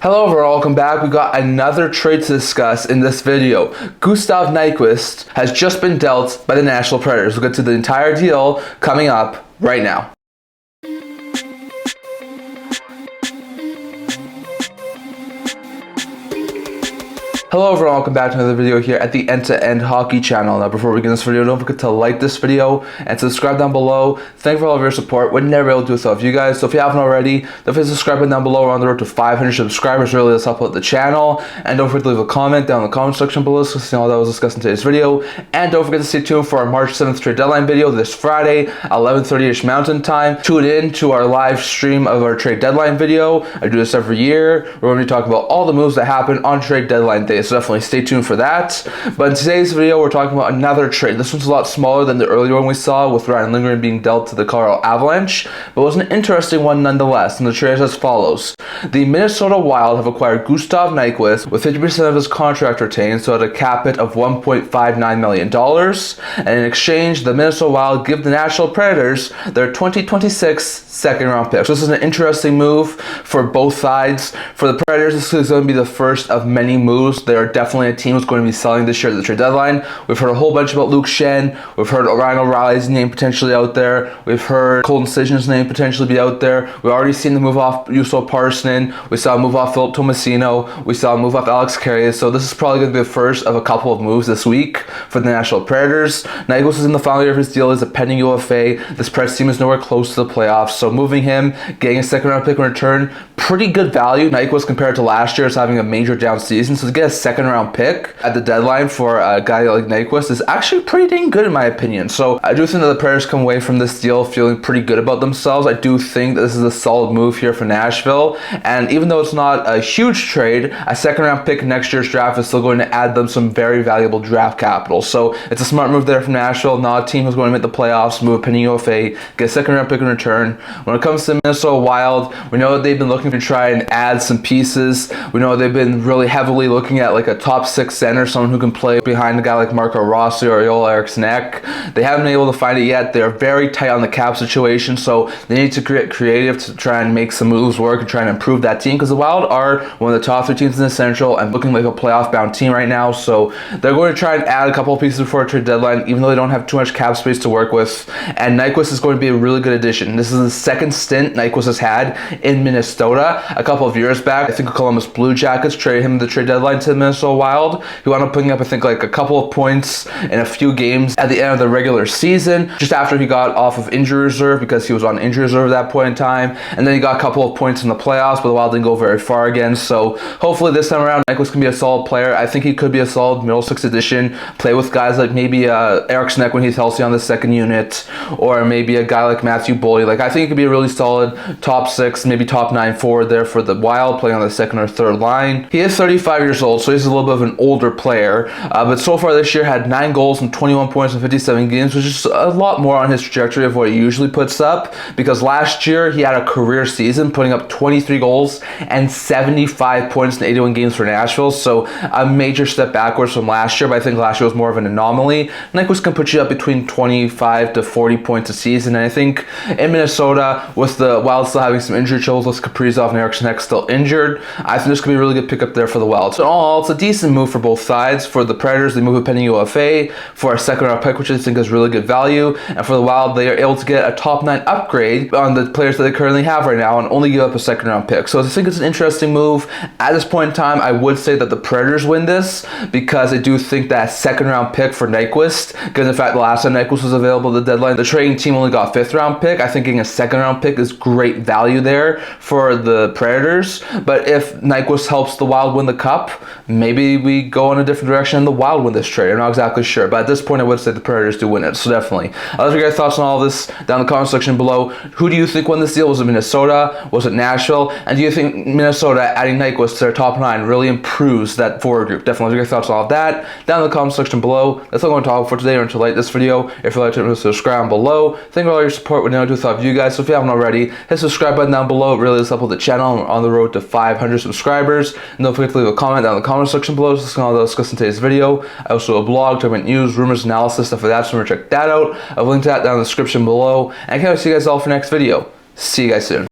Hello everyone, welcome back. We got another trade to discuss in this video. Gustav Nyquist has just been dealt by the Nashville Predators. We'll get to the entire deal coming up right now. Hello everyone, welcome back to another video here at the End-to-End Hockey channel. Now before we begin this video, don't forget to like this video and subscribe down below. Thank you for all of your support. Would never be able to do this without you guys. So if you haven't already, don't forget to subscribe down below. We're on the road to 500 subscribers. Really does help out the channel. And don't forget to leave a comment down in the comment section below so see all that was discussed in today's video. And don't forget to stay tuned for our March 7th trade deadline video this Friday, 11:30ish Mountain Time. Tune in to our live stream of our trade deadline video. I do this every year. We're going to be talking about all the moves that happen on trade deadline day. So definitely stay tuned for that. But in today's video, we're talking about another trade. This one's a lot smaller than the earlier one we saw with Ryan Lindgren being dealt to the Colorado Avalanche, but it was an interesting one nonetheless. And the trade is as follows. The Minnesota Wild have acquired Gustav Nyquist with 50% of his contract retained, so at a cap hit of $1.59 million. And in exchange, the Minnesota Wild give the Nashville Predators their 2026 second round pick. So this is an interesting move for both sides. For the Predators, this is going to be the first of many moves. They are definitely a team who's going to be selling this year at the trade deadline. We've heard a whole bunch about Luke Schenn. We've heard Ryan O'Reilly's name potentially out there. We've heard Colton Sission's name potentially be out there. We've already seen the move off Juuso Parssinen. We saw a move off Philip Tomasino. We saw a move off Alex Carrier. So this is probably going to be the first of a couple of moves this week for the Nashville Predators. Nyquist is in the final year of his deal as a pending UFA. This Preds team is nowhere close to the playoffs. So moving him, getting a second round pick in return, pretty good value. Nyquist compared to last year is having a major down season. So to get a second round pick at the deadline for a guy like Nyquist is actually pretty dang good in my opinion. So I do think that the Predators come away from this deal feeling pretty good about themselves. I do think that this is a solid move here for Nashville. And even though it's not a huge trade, a second round pick in next year's draft is still going to add them some very valuable draft capital. So it's a smart move there from Nashville. Not a team who's going to make the playoffs, move a pending UFA, get a second round pick in return. When it comes to Minnesota Wild, we know that they've been looking to try and add some pieces. We know they've been really heavily looking at like a top six center, someone who can play behind a guy like Marco Rossi or Joel Eriksson-Ek. They haven't been able to find it yet. They're very tight on the cap situation, so they need to get creative to try and make some moves work and try and improve that team, because the Wild are one of the top three teams in the Central and looking like a playoff bound team right now. So they're going to try and add a couple of pieces before a trade deadline, even though they don't have too much cap space to work with. And Nyquist is going to be a really good addition. This is the second stint Nyquist has had in Minnesota. A couple of years back, I think the Columbus Blue Jackets traded him at the trade deadline to the Minnesota Wild. He wound up putting up, I think, like a couple of points in a few games at the end of the regular season, just after he got off of injury reserve, because he was on injury reserve at that point in time. And then he got a couple of points in the playoffs, but the Wild didn't go very far again. So hopefully this time around, Nyquist can be a solid player. I think he could be a solid middle six addition, play with guys like maybe Eriksson-Ek when he's healthy on the second unit, or maybe a guy like Matthew Boldy. Like, I think he could be a really solid top six, maybe top nine forward there for the Wild, playing on the second or third line. He is 35 years old, so he's a little bit of an older player, but so far this year had 9 goals and 21 points in 57 games, which is a lot more on his trajectory of what he usually puts up, because last year he had a career season putting up 23 goals and 75 points in 81 games for Nashville. So a major step backwards from last year, but I think last year was more of an anomaly. Nyquist can put you up between 25 to 40 points a season, and I think in Minnesota, with the Wild still having some injury troubles with Kaprizov and Eriksson-Ek still injured, I think this could be a really good pickup there for the Wild. So all, it's a decent move for both sides. For the Predators, they move a pending UFA for a second round pick, which I think is really good value. And for the Wild, they are able to get a top 9 upgrade on the players that they currently have right now and only give up a second round pick. So I think it's an interesting move. At this point in time, I would say that the Predators win this, because I do think that second round pick for Nyquist, given the fact the last time Nyquist was available at the deadline, the trading team only got 5th round pick. I think getting a second round pick is great value there for the Predators. But if Nyquist helps the Wild win the cup, maybe we go in a different direction and the Wild win this trade. I'm not exactly sure, but at this point I would say the Predators do win it, so definitely. I'll let you guys thoughts on all this down in the comment section below. Who do you think won this deal? Was it Minnesota? Was it Nashville? And do you think Minnesota adding Nyquist to their top 9 really improves that forward group? Definitely let your thoughts on all of that down in the comment section below. That's all I'm going to talk about for today. Remember to like this video. If you'd like to subscribe below. Thank you for all your support. We'd never do without you guys. So if you haven't already, hit the subscribe button down below. It really does help with the channel. We're on the road to 500 subscribers. And don't forget to leave a comment down in the comment section below discussing all that discussed in today's video. I also have a blog, talking about news, rumors, analysis, stuff like that, so remember to check that out. I've linked that down in the description below. And I can't wait to see you guys all for next video. See you guys soon.